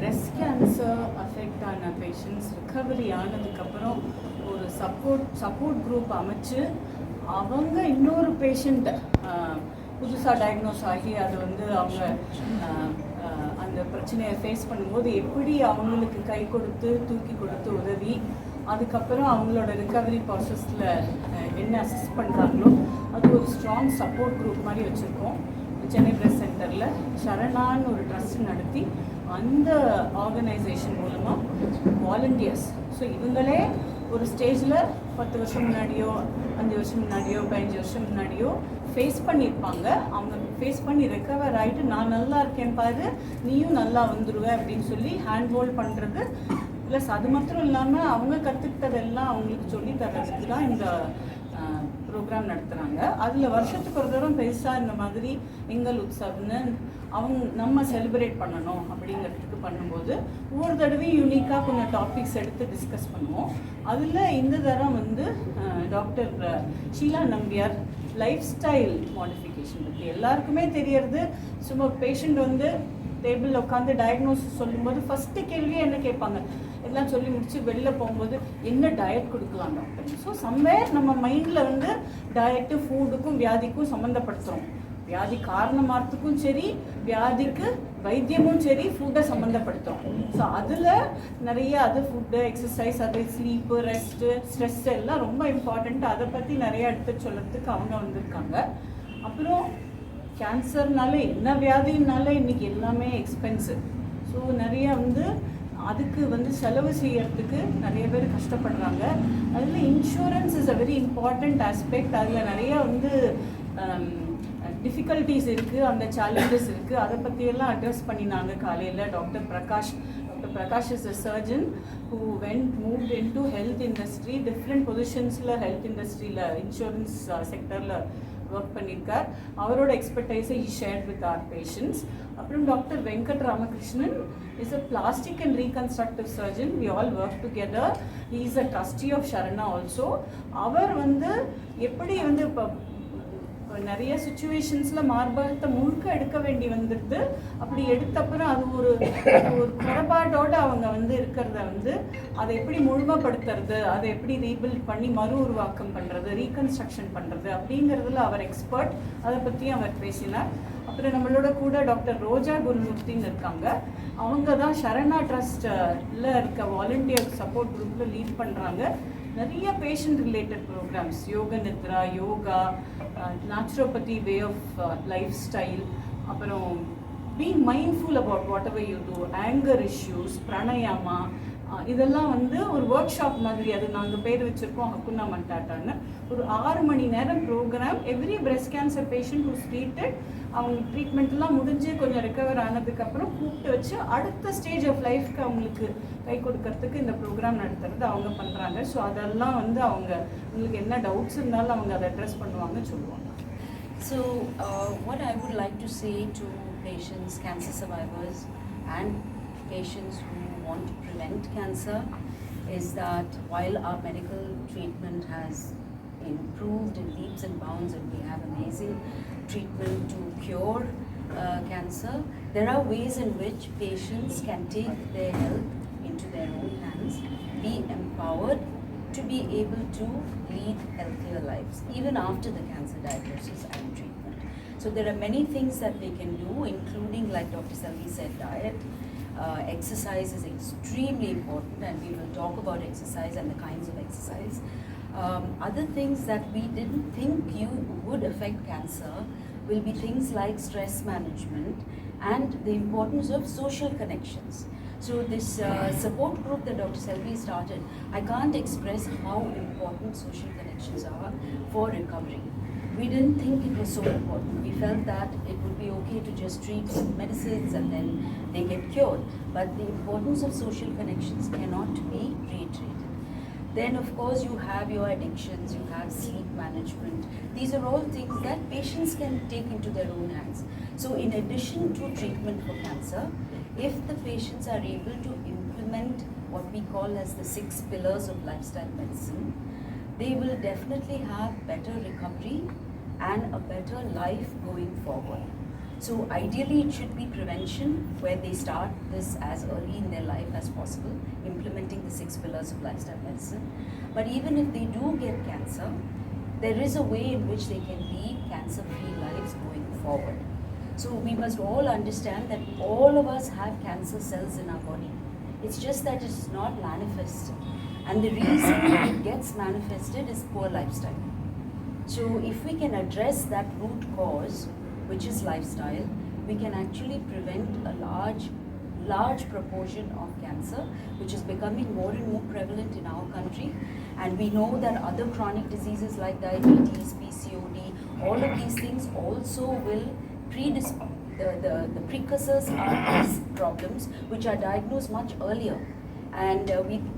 breast cancer affect ஆன patients recovery ஆனதுக்கப்புறம் ஒரு சப்போர்ட் குரூப் அமைச்சு அவங்க இன்னொரு பேஷண்ட் புதுசாக டயக்னோஸ் ஆகி அது வந்து அவங்க அந்த பிரச்சனையை ஃபேஸ் பண்ணும்போது எப்படி அவங்களுக்கு கை கொடுத்து தூக்கி கொடுத்து உதவி அதுக்கப்புறம் அவங்களோட ரிகவரி ப்ராசஸில் என்ன அசிஸ்ட் பண்ணுறாங்களோ அது ஒரு ஸ்ட்ராங் சப்போர்ட் குரூப் மாதிரி வச்சுருக்கோம். சென்னை பிரஸ் சென்டரில் சரணான்னு ஒரு ட்ரஸ்ட் நடத்தி அந்த ஆர்கனைசேஷன் மூலமாக வாலண்டியர்ஸ் இவங்களே ஒரு ஸ்டேஜில் 10 வருஷம் முன்னாடியோ 5 வருஷம் முன்னாடியோ 15 வருஷம் முன்னாடியோ ஃபேஸ் பண்ணியிருப்பாங்க. அவங்க ஃபேஸ் பண்ணி ரெக்கவர் ஆகிட்டு நான் நல்லா இருக்கேன் பாரு நீயும் நல்லா வந்துடுவேன் அப்படின்னு சொல்லி ஹேண்ட் ஹோல்ட் பண்ணுறது ப்ளஸ் அது மாத்திரம் இல்லாமல் அவங்க கற்றுக்கிட்டதெல்லாம் அவங்களுக்கு சொல்லி தர்றதுக்கு தான் இந்த ப்ரோக்ராம் நடத்துகிறாங்க. அதில் வருஷத்துக்கு ஒரு தடவை பெருசாக இந்த மாதிரி எங்கள் உற்சவம்னு நம்ம செலிப்ரேட் பண்ணணும் அப்படிங்கிறதுக்கு பண்ணும்போது ஒவ்வொரு தடவையும் யூனிக்காக கொஞ்சம் டாபிக்ஸ் எடுத்து டிஸ்கஸ் பண்ணுவோம். அதில் இந்த தரம் வந்து doctor Sheela Nambiar lifestyle modification பற்றி எல்லாருக்குமே தெரியறது. சும்மா பேஷண்ட் வந்து டேபிளில் உட்காந்து டயக்னோசிஸ் சொல்லும்போது ஃபஸ்ட்டு கேள்வியே என்ன கேட்பாங்க, எல்லாம் சொல்லி முடிச்சு வெளில போகும்போது என்ன டயட் கொடுக்கலாம் டாக்டர். ஸோ சம்வேர் நம்ம மைண்டில் வந்து டயட்டு ஃபுட்டுக்கும் வியாதிக்கும் சம்மந்தப்படுத்துகிறோம். வியாதி காரணமாகறதுக்கும் சரி வியாதிக்கு வைத்தியமும் சரி ஃபுட்டை சம்மந்தப்படுத்துகிறோம். ஸோ அதில் நிறைய அது ஃபுட்டு எக்ஸசைஸ் அது ஸ்லீப்பு ரெஸ்ட்டு ஸ்ட்ரெஸ் எல்லாம் ரொம்ப இம்பார்ட்டண்ட். அதை பற்றி நிறையா எடுத்து சொல்கிறதுக்கு அவங்க வந்திருக்காங்க. அப்புறம் கேன்சர்னால என்ன வியாதினால இன்றைக்கி எல்லாமே எக்ஸ்பென்சிவ். ஸோ நிறைய வந்து அதுக்கு வந்து செலவு செய்யறதுக்கு நிறைய பேர் கஷ்டப்படுறாங்க. அதில் insurance is a very important aspect. அதில் நிறையா வந்து டிஃபிகல்ட்டிஸ் இருக்குது, அந்த சேலஞ்சஸ் இருக்குது. அதை பற்றியெல்லாம் அட்ரெஸ் பண்ணினாங்க காலையில் doctor Prakash is a surgeon who moved into health industry, different பொசிஷன்ஸில் ஹெல்த் இண்டஸ்ட்ரியில் இன்சூரன்ஸ் செக்டரில் ஒர்க் பண்ணியிருக்கார். அவரோட எக்ஸ்பர்டைஸை he shared with our patients. அப்புறம் doctor Venkat Ramakrishnan is a plastic and reconstructive surgeon. We all work together. He is a trustee of Sharana also. அவர் வந்து எப்படி வந்து இப்போ நிறைய சுச்சுவேஷன்ஸில் மார்பகத்தை முழுக்க எடுக்க வேண்டி வந்துடுது. அப்படி எடுத்தப்புறம் அது ஒரு குறைபாடோடு அவங்க வந்து இருக்கிறத வந்து அதை எப்படி முழுமைப்படுத்துறது, அதை எப்படி ரீபில்ட் பண்ணி மறு உருவாக்கம் பண்ணுறது, ரீகன்ஸ்ட்ரக்ஷன் பண்ணுறது அப்படிங்கிறதுல அவர் எக்ஸ்பர்ட். அதை பற்றியும் அவர் பேசினார். அப்புறம் நம்மளோட கூட டாக்டர் ரோஜா குருமூர்த்தின்னு இருக்காங்க. அவங்க தான் சரணா ட்ரஸ்ட்டில் இருக்க வாலண்டியர் சப்போர்ட் குரூப்பில் லீட் பண்ணுறாங்க. நிறைய patient related programs, yoga nidra, yoga, naturopathy, way of life style, அப்புறம் being mindful about whatever you do, anger issues, pranayama, இதெல்லாம் வந்து ஒரு ஒர்க் ஷாப் மாதிரி. அது நாங்கள் பேர் வச்சுருக்கோம் ஹக்குனா மண்டாட்டான்னு. ஒரு 6 மணி நேரம் program. Every breast cancer patient who's treated, அவங்க ட்ரீட்மெண்ட்லாம் முடிஞ்சு கொஞ்சம் ரெக்கவர் ஆனதுக்கப்புறம் கூப்பிட்டு வச்சு அடுத்த ஸ்டேஜ் ஆஃப் லைஃப்க்கு அவங்களுக்கு கை கொடுக்கறதுக்கு இந்த ப்ரோக்ராம் நடத்துறது அவங்க பண்ணுறாங்க. ஸோ அதெல்லாம் வந்து உங்களுக்கு என்ன டவுட்ஸ் இருந்தாலும் அவங்க அதை அட்ரெஸ் பண்ணுவாங்கன்னு சொல்லுவாங்க. So what I would like to say to patients, cancer survivors and patients who want to prevent cancer is that while our medical treatment has improved in leaps and bounds and we have amazing treatment to cure cancer, there are ways in which patients can take their health into their own hands, be empowered to be able to lead healthier lives even after the cancer diagnosis and treatment. So there are many things that they can do, including, like Dr. Selvi said, diet. Exercise is extremely important, and we will talk about exercise and the kinds of exercise. Other things that we didn't think would affect cancer will be things like stress management and the importance of social connections. So this support group that Dr. Selvi started, I can't express how important social connections are for recovery. We didn't think it was so important. We felt that it would be okay to just treat with medicines and then they get cured. But the importance of social connections cannot be reiterated. Then of course you have your addictions, you have sleep management. These are all things that patients can take into their own hands. So in addition to treatment for cancer, if the patients are able to implement what we call as the 6 pillars of lifestyle medicine, they will definitely have better recovery and a better life going forward. So ideally it should be prevention, where they start this as early in their life as possible, implementing the 6 pillars of lifestyle medicine. But even if they do get cancer, there is a way in which they can lead cancer-free lives going forward. So we must all understand that all of us have cancer cells in our body. It's just that it's not manifested. And the reason it gets manifested is poor lifestyle. So if we can address that root cause, which is lifestyle, we can actually prevent a large proportion of cancer, which is becoming more and more prevalent in our country. And we know that other chronic diseases like diabetes, PCOD, all of these things also will the precursors are these problems which are diagnosed much earlier. And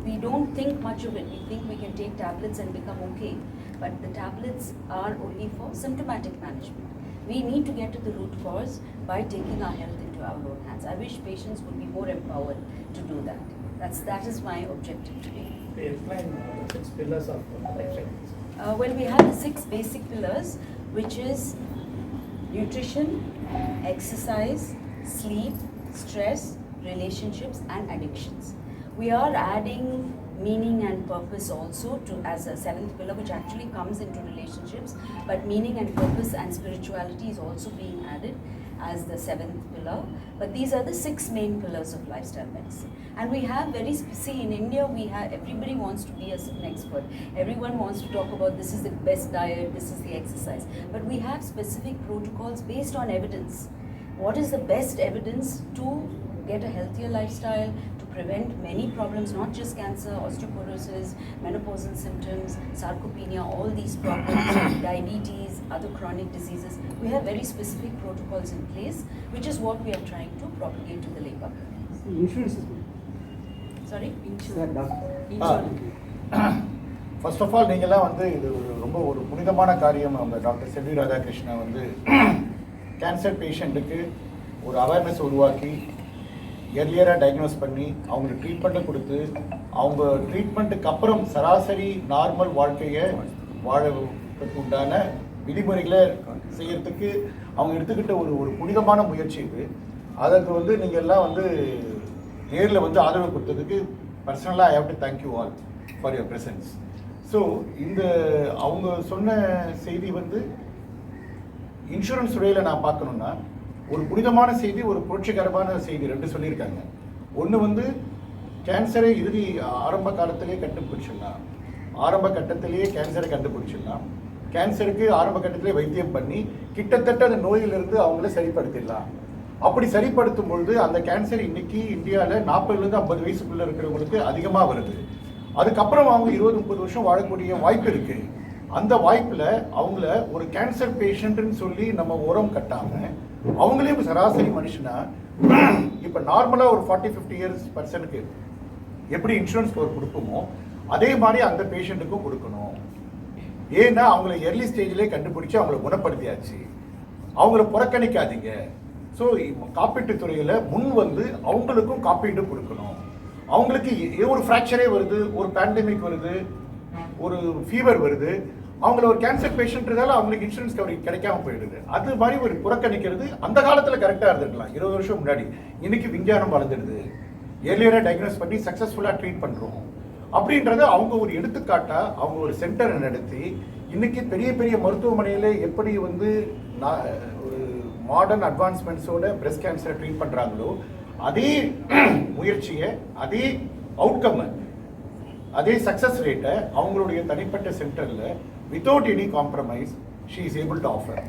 we don't think much of it. We think we can take tablets and become okay. But the tablets are only for symptomatic management. We need to get to the root cause by taking our health into our own hands. I wish patients would be more empowered to do that. That is my objective today. Explain the 6 pillars of lifestyle. Well, we have the 6 basic pillars, which is nutrition, exercise, sleep, stress, relationships, and addictions. We are adding meaning and purpose also as a 7th pillar, which actually comes into relationships, but meaning and purpose and spirituality is also being added as the 7th pillar. But these are the 6 main pillars of lifestyle medicine. And we have see, in India, everybody wants to be an expert. Everyone wants to talk about this is the best diet, this is the exercise. But we have specific protocols based on evidence. What is the best evidence to get a healthier lifestyle, to prevent many problems, not just cancer, osteoporosis, menopausal symptoms, sarcopenia, all these problems, diabetes, other chronic diseases. We have very specific protocols in place, which is what we are trying to propagate to the lay public. Insurance is Sorry? First of all நீங்கள்லாம் வந்து இது ரொம்ப ஒரு புனிதமான காரியம். அவங்க doctor செல்வி ராதாகிருஷ்ணா வந்து cancer பேஷண்ட்டுக்கு ஒரு அவேர்னஸ் உருவாக்கி எர்லியராக டயக்னோஸ் பண்ணி அவங்களுக்கு ட்ரீட்மெண்ட்டை கொடுத்து அவங்க ட்ரீட்மெண்ட்டுக்கு அப்புறம் சராசரி நார்மல் வாழ்க்கையை வாழறதுக்கு உண்டான விதிமுறைகளை செய்யறதுக்கு அவங்க எடுத்துக்கிட்ட ஒரு புனிதமான முயற்சி இது. அதற்கு வந்து நீங்கள் எல்லாம் வந்து நேரில் வந்து ஆதரவு கொடுத்ததுக்கு பர்சனலாக I have to thank you all for your presence. So இந்த அவங்க சொன்ன செய்தி வந்து இன்சூரன்ஸ் துறையில் நான் பார்க்கணுன்னா ஒரு புனிதமான செய்தி, ஒரு புரட்சிகரமான செய்தி 2 சொல்லியிருக்காங்க. ஒன்று வந்து கேன்சரை ஆரம்ப காலத்திலே கண்டுபிடிச்சிடலாம், ஆரம்ப கட்டத்திலேயே கேன்சரை கண்டுபிடிச்சிடலாம், கேன்சருக்கு ஆரம்ப கட்டத்திலே வைத்தியம் பண்ணி கிட்டத்தட்ட அந்த நோயிலிருந்து அவங்கள சரிப்படுத்திடலாம். அப்படி சரிப்படுத்தும் பொழுது அந்த கேன்சர் இன்னைக்கு இந்தியாவில் 40லேருந்து 50 வயசுக்குள்ளே இருக்கிறவங்களுக்கு அதிகமாக வருது. அதுக்கப்புறம் அவங்க 20-30 வருஷம் வாழக்கூடிய வாய்ப்பு இருக்குது. அந்த வாய்ப்பில் அவங்கள ஒரு கேன்சர் பேஷண்ட்டுன்னு சொல்லி நம்ம உரம் கட்டாமல் அவங்களே இப்போ சராசரி மனுஷனா இப்போ நார்மலாக ஒரு 40-50 இயர்ஸ் பர்சனுக்கு எப்படி இன்சூரன்ஸ் கவர் கொடுப்போமோ அதே மாதிரி அந்த பேஷண்ட்டுக்கும் கொடுக்கணும். ஏன்னா அவங்கள எர்லி ஸ்டேஜ்லேயே கண்டுபிடிச்சி அவங்கள குணப்படுத்தியாச்சு. அவங்கள புறக்கணிக்காதீங்க. ஸோ காப்பீட்டு துறையில் முன் வந்து அவங்களுக்கும் காப்பீடு கொடுக்கணும். அவங்களுக்கு ஒரு ஃப்ராக்சரே வருது, ஒரு பேண்டமிக் வருது, ஒரு ஃபீவர் வருது, அவங்கள ஒரு கேன்சர் பேஷண்ட்னால அவங்களுக்கு இன்சூரன்ஸ் கவரேஜ் கிடைக்காம போயிடுது. அது மாதிரி ஒரு புறக்கணிக்கிறது அந்த காலத்தில் கரெக்டாக இருந்துருக்கலாம், 20 வருஷம் முன்னாடி. இன்னைக்கு விஞ்ஞானம் வளர்ந்துடுது, ஏர்லியராக டயக்னோஸ் பண்ணி சக்ஸஸ்ஃபுல்லாக ட்ரீட் பண்ணுறோம் அப்படின்றத அவங்க ஒரு எடுத்துக்காட்டாக அவங்க ஒரு சென்டரை நடத்தி இன்னைக்கு பெரிய பெரிய மருத்துவமனையில் எப்படி வந்து ஒரு மாடர்ன் அட்வான்ஸ்மெண்ட்ஸோட பிரஸ்ட் கேன்சரை ட்ரீட் பண்ணுறாங்களோ அதே முயற்சியை, அதே அவுட்கம்மை, அதே சக்ஸஸ் ரேட்டை அவங்களுடைய தனிப்பட்ட சென்டரில் without any compromise she is able to offer.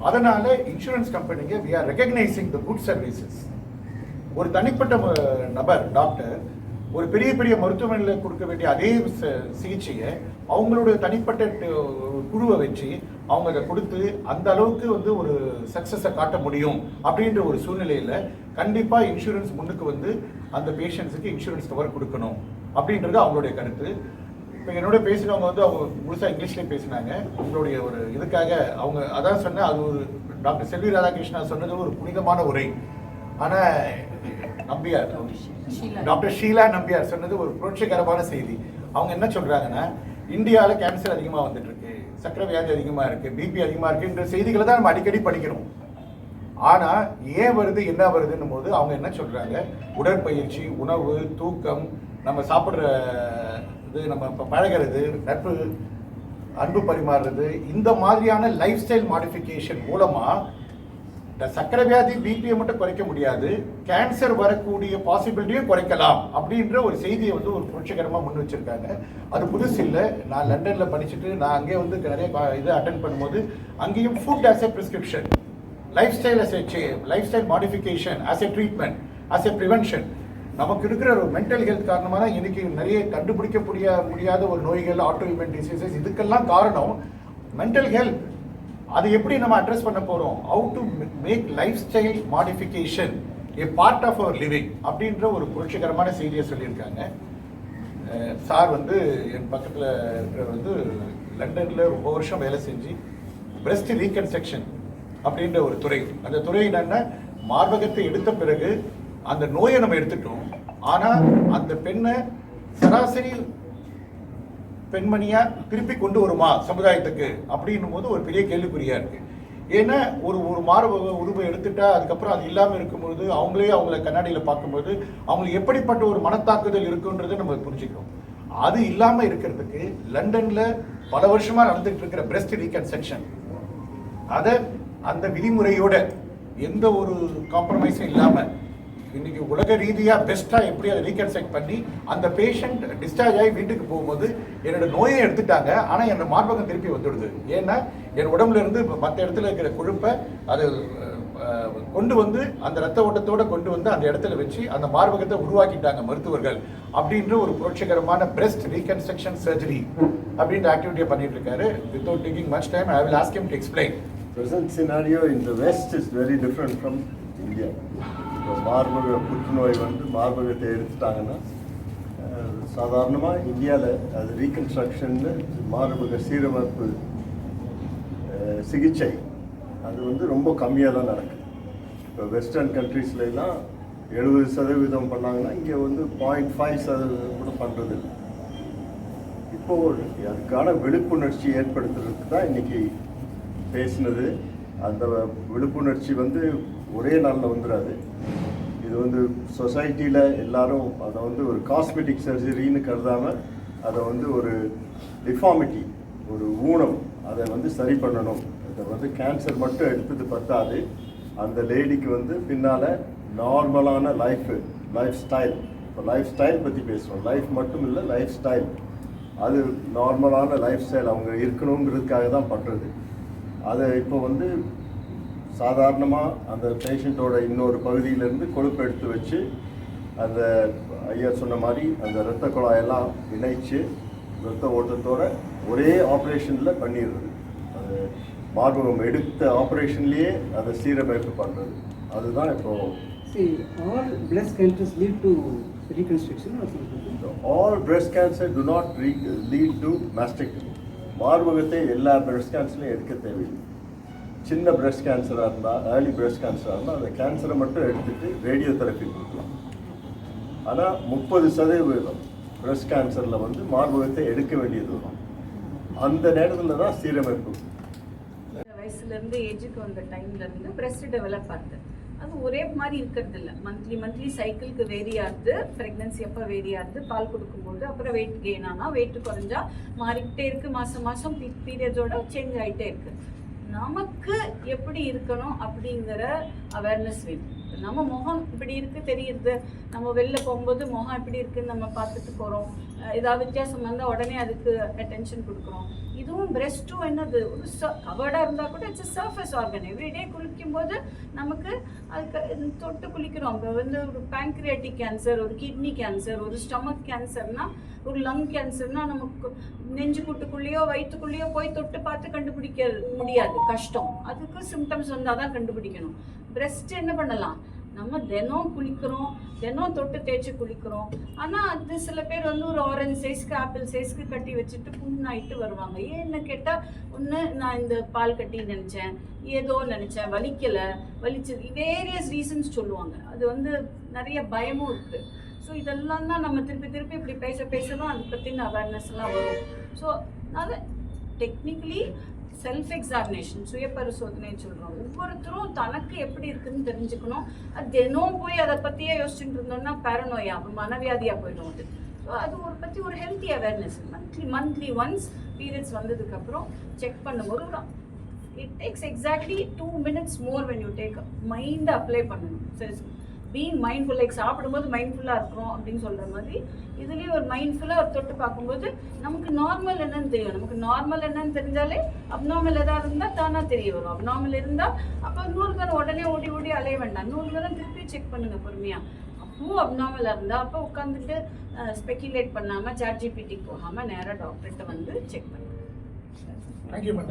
அதனால இன்சூரன்ஸ் கம்பெனிங்க we are recognising the good services. ஒரு தனிப்பட்ட நபர் டாக்டர் ஒரு பெரிய பெரிய மருத்துவமனையில் கொடுக்க வேண்டிய அதே சிகிச்சையை அவங்களுடைய தனிப்பட்ட குழுவை வச்சு அவங்க அதை கொடுத்து அந்த அளவுக்கு வந்து ஒரு சக்ஸஸை காட்ட முடியும் அப்படின்ற ஒரு சூழ்நிலையில் கண்டிப்பாக இன்சூரன்ஸ் முன்னுக்கு வந்து அந்த பேஷண்ட்ஸுக்கு இன்சூரன்ஸ் கவர் கொடுக்கணும் அப்படின்றது அவங்களுடைய கருத்து. இப்போ என்னோட பேசினவங்க வந்து அவங்க முழுசாக இங்கிலீஷ்லேயே பேசினாங்க. அவங்களுடைய ஒரு இதுக்காக அவங்க அதான் சொன்ன, அது ஒரு டாக்டர் செல்வி ராதாகிருஷ்ணா சொன்னது ஒரு புனிதமான உரை. ஆனால் நம்பியார், டாக்டர் ஷீலா நம்பியார் சொன்னது ஒரு புரட்சிகரமான செய்தி. அவங்க என்ன சொல்கிறாங்கன்னா, இந்தியாவில் கேன்சர் அதிகமாக வந்துட்டு இருக்கு, சக்கரை வியாதி அதிகமாக இருக்குது, பிபி அதிகமாக இருக்குன்ற செய்திகளை தான் நம்ம அடிக்கடி படிக்கிறோம். ஆனால் ஏன் வருது என்ன வருதுன்னும் போது அவங்க என்ன சொல்கிறாங்க, உடற்பயிற்சி, உணவு, தூக்கம், நம்ம சாப்பிட்ற இது, நம்ம இப்போ பழகிறது, நட்பு, அன்பு பரிமாறுறது, இந்த மாதிரியான லைஃப் ஸ்டைல் மாடிஃபிகேஷன் மூலமாக இந்த சக்கரை வியாதி, பிபியை மட்டும் குறைக்க முடியாது, கேன்சர் வரக்கூடிய பாசிபிலிட்டியும் குறைக்கலாம் அப்படின்ற ஒரு செய்தியை வந்து ஒரு புரட்சிகரமாக முன் வச்சிருக்காங்க. அது புதுசு இல்லை. நான் லண்டனில் படிச்சுட்டு நான் அங்கே வந்து நிறைய இது அட்டென்ட் பண்ணும்போது அங்கேயும் food as a prescription, life style as a life style modification, as a treatment, as a prevention. நமக்கு இருக்கிற ஒரு மென்டல் ஹெல்த் காரணமாக தான் இன்னைக்கு நிறைய கண்டுபிடிக்க முடியாத ஒரு நோய்கள், ஆட்டோஇம்யூன் டிசீசஸ், இதுக்கெல்லாம் காரணம் மென்டல் ஹெல்த். அதை எப்படி நம்ம அட்ரஸ் பண்ண போகிறோம்? How to make lifestyle modification a part of our living அப்படின்ற ஒரு புரட்சிகரமான செய்தியை சொல்லியிருக்காங்க. சார் வந்து என் பக்கத்தில் இருக்கிறவர் வந்து லண்டனில் ரொம்ப வருஷம் வேலை செஞ்சு பிரெஸ்ட் ரீகன்ஸ்ட்ரக்ஷன் அப்படின்ற ஒரு துறை. அந்த துறை என்னன்னா, மார்பகத்தை எடுத்த பிறகு அந்த நோயை நம்ம எடுத்துட்டோம், ஆனால் அந்த பெண்ணை சராசரி பெண்மணியா திருப்பி கொண்டு வருமா சமுதாயத்துக்கு அப்படின்னும் போது ஒரு பெரிய கேள்விக்குறியா இருக்கு. ஏன்னா ஒரு மார்பக உறுப்பை எடுத்துட்டா அதுக்கப்புறம் அது இல்லாமல் இருக்கும்போது அவங்கள கண்ணாடியில் பார்க்கும்போது அவங்களுக்கு எப்படிப்பட்ட ஒரு மனத்தாக்குதல் இருக்குன்றதை நம்ம புரிஞ்சுக்கிறோம். அது இல்லாமல் இருக்கிறதுக்கு லண்டன்ல பல வருஷமா நடந்துட்டு இருக்கிற பிரெஸ்ட் ரீகன்ஸ்ட்ரக்ஷன், அதை அந்த விதிமுறையோட எந்த ஒரு காம்ப்ரமைஸும் இல்லாமல் இன்னைக்கு உலக ரீதியாக பெஸ்ட்டாக எப்படி அதை ரீகன்ஸ்ட்ரக்ட் பண்ணி அந்த பேஷண்ட் டிஸ்சார்ஜ் ஆகி வீட்டுக்கு போகும்போது என்னோட நோயை எடுத்துட்டாங்க, ஆனால் என்னோட மார்பகம் திருப்பி வந்துடுது. ஏன்னா என் உடம்புல இருந்து மற்ற இடத்துல இருக்கிற கொழுப்பை அதை கொண்டு வந்து அந்த ரத்த ஓட்டத்தோடு கொண்டு வந்து அந்த இடத்துல வச்சு அந்த மார்பகத்தை உருவாக்கிட்டாங்க மருத்துவர்கள் அப்படின்ற ஒரு புரட்சிகரமான பிரெஸ்ட் ரீகன்ஸ்ட்ரக்ஷன் சர்ஜரி அப்படின்ற ஆக்டிவிட்டியை பண்ணிட்டு இருக்காரு. Without taking much time I will ask him to explain. Present scenario in the West is very different from India. இப்போ மார்பக புற்றுநோய் வந்து மார்பகத்தை எடுத்துட்டாங்கன்னா சாதாரணமாக இந்தியாவில் அது ரீகன்ஸ்ட்ரக்ஷன்னு மார்பக சீரமைப்பு சிகிச்சை அது வந்து ரொம்ப கம்மியாக தான் நடக்குது. இப்போ வெஸ்டர்ன் கண்ட்ரீஸ்லாம் 70% பண்ணாங்கன்னா இங்கே வந்து 0.5% கூட பண்ணுறது இல்லை. இப்போது அதுக்கான விழிப்புணர்ச்சி ஏற்படுத்துறதுக்கு தான் இன்றைக்கி பேசினது. அந்த விழிப்புணர்ச்சி வந்து ஒரே நாளில் வந்துடாது. இது வந்து சொசைட்டியில் எல்லாரும் அதை வந்து ஒரு காஸ்மெட்டிக் சர்ஜரின்னு கருதாமல் அதை வந்து ஒரு டிஃபார்மிட்டி, ஒரு ஊனம், அதை வந்து சரி பண்ணணும். அதை வந்து கேன்சர் மட்டும் எடுத்தது பத்தாது, அந்த லேடிக்கு வந்து பின்னால் நார்மலான லைஃப் ஸ்டைல், இப்போ லைஃப் ஸ்டைல் பற்றி பேசுகிறோம், லைஃப் மட்டும் இல்லை லைஃப் ஸ்டைல், அது நார்மலான லைஃப் ஸ்டைல் அவங்க இருக்கணுங்கிறதுக்காக தான் பண்ணுறது. அதை இப்போ வந்து சாதாரணமாக அந்த பேஷண்ட்டோட இன்னொரு பகுதியிலேருந்து கொழுப்பு எடுத்து வச்சு அந்த ஐயா சொன்ன மாதிரி அந்த இரத்த குழாயெல்லாம் இணைச்சு இரத்த ஓட்டத்தோட ஒரே ஆப்ரேஷனில் பண்ணிடுறது. அது மார்பகம் எடுத்த ஆப்ரேஷன்லேயே அதை சீரமைப்பு பண்ணுறது. அதுதான் இப்போது. See, all breast cancers lead to reconstruction or something? All breast cancer do not lead to mastectomy. மார்பகத்தை எல்லா breast cancerலையும் எடுக்க தேவையில்லை. சின்ன breast cancer-ஆக இருந்தால், ஏர்லி breast cancer-ஆக இருந்தால் அந்த கேன்சரை மட்டும் எடுத்துட்டு ரேடியோ தெரப்பி கொடுக்கலாம். ஆனால் 30% breast cancer-ல வந்து மார்பகத்தை எடுக்க வேண்டியது வரும். அந்த நேரத்தில் தான் சீரமைப்பு. வயசுலேருந்து ஏஜுக்கு வந்த டைம்லேருந்து பிரெஸ்ட் டெவலப் ஆகுது. அது ஒரே மாதிரி இருக்கிறது இல்லை. மந்த்லி சைக்கிளுக்கு வேரி ஆகுது, ப்ரெக்னன்சி அப்போ வேரி ஆகுது, பால் கொடுக்கும்போது அப்புறம் வெயிட் கெயின் ஆனால் வெயிட் குறைஞ்சா மாறிக்கிட்டே இருக்குது. மாதம் பீரியட்ஸோட சேஞ்ச் ஆகிட்டே இருக்குது. நமக்கு எப்படி இருக்கணும் அப்படிங்கிற அவேர்னஸ் வேணும். நம்ம முகம் இப்படி இருக்குது தெரியுது, நம்ம வெளில போகும்போது முகம் எப்படி இருக்குன்னு நம்ம பார்த்துட்டு போகிறோம். ஏதாவது வித்தியாசம் வந்தால் உடனே அதுக்கு அட்டென்ஷன் கொடுக்குறோம். இதுவும் பிரெஸ்ட்டும் என்னது ஒரு கவர்டாக இருந்தால் கூட இட்ஸ் சர்ஃபேஸ் ஆர்கன். எவ்ரிடே குளிக்கும்போது நமக்கு அதுக்கு தொட்டு குளிக்கிறோம். இப்போ வந்து ஒரு பேங்க்ரியாட்டிக் கேன்சர், ஒரு கிட்னி கேன்சர், ஒரு ஸ்டொமக் கேன்சர்னா, ஒரு லங் கேன்சர்னா நமக்கு நெஞ்சு கூட்டுக்குள்ளேயோ வயிற்றுக்குள்ளேயோ போய் தொட்டு பார்த்து கண்டுபிடிக்க முடியாது, கஷ்டம். அதுக்கு சிம்டம்ஸ் வந்தால் தான் கண்டுபிடிக்கணும். பிரெஸ்ட் என்ன பண்ணலாம், நம்ம தினம் குளிக்கிறோம், தினம் தொட்டு தேய்ச்சி குளிக்கிறோம். ஆனால் அது சில பேர் வந்து ஒரு ஆரஞ்சு சைஸ்க்கு ஆப்பிள் சைஸ்க்கு கட்டி வச்சுட்டு புண்ணாயிட்டு வருவாங்க. ஏன்னு கேட்டால், ஒன்று நான் இந்த பால் கட்டி நினச்சேன், ஏதோ நினச்சேன், வலிச்சது, வேரியஸ் ரீசன்ஸ் சொல்லுவாங்க. அது வந்து நிறைய பயமும் இருக்குது. ஸோ இதெல்லாம் தான் நம்ம திருப்பி இப்படி பேச தான் அதை பற்றின அவேர்னஸ்லாம் வரும். ஸோ அதை டெக்னிக்கலி செல்ஃப் எக்ஸாமினேஷன், சுய பரிசோதனைன்னு சொல்கிறோம். ஒவ்வொருத்தரும் தனக்கு எப்படி இருக்குன்னு தெரிஞ்சுக்கணும். அது தினம் போய் அதை பற்றியே யோசிச்சுட்டு இருந்தோம்னா பேரனோயா, மனவியாதியாக போயிடும் அது. ஸோ அது பற்றி ஒரு healthy awareness monthly once periods வந்ததுக்கப்புறம் செக் பண்ணும்போது it takes exactly 2 minutes more when you take மைண்டை அப்ளை பண்ணணும். சரி, பீங் மைண்ட்ஃபுல், லைக் சாப்பிடும்போது மைண்ட்ஃபுல்லாக இருக்கிறோம் அப்படின்னு சொல்கிற மாதிரி இதுலேயும் ஒரு மைண்ட்ஃபுல்லாக ஒரு தொட்டு பார்க்கும்போது நமக்கு நார்மல் என்னன்னு தெரியும். நமக்கு நார்மல் என்னன்னு தெரிஞ்சாலே அப்நார்மல் எதாவது இருந்தால் தானாக தெரிய வரும். அப்நார்மல் இருந்தால் அப்போ 100 தரம் உடனே ஓடி ஓடி அலைய வேண்டாம். 100 தரம் திருப்பி செக் பண்ணுங்கள் பொறுமையாக. அப்பவும் அப்நார்மலாக இருந்தால் அப்போ உட்காந்துட்டு ஸ்பெக்குலேட் பண்ணாமல் ChatGPT போகாமல் நேராக டாக்டர்கிட்ட வந்து செக் பண்ணுங்கள். Thank you ma'am.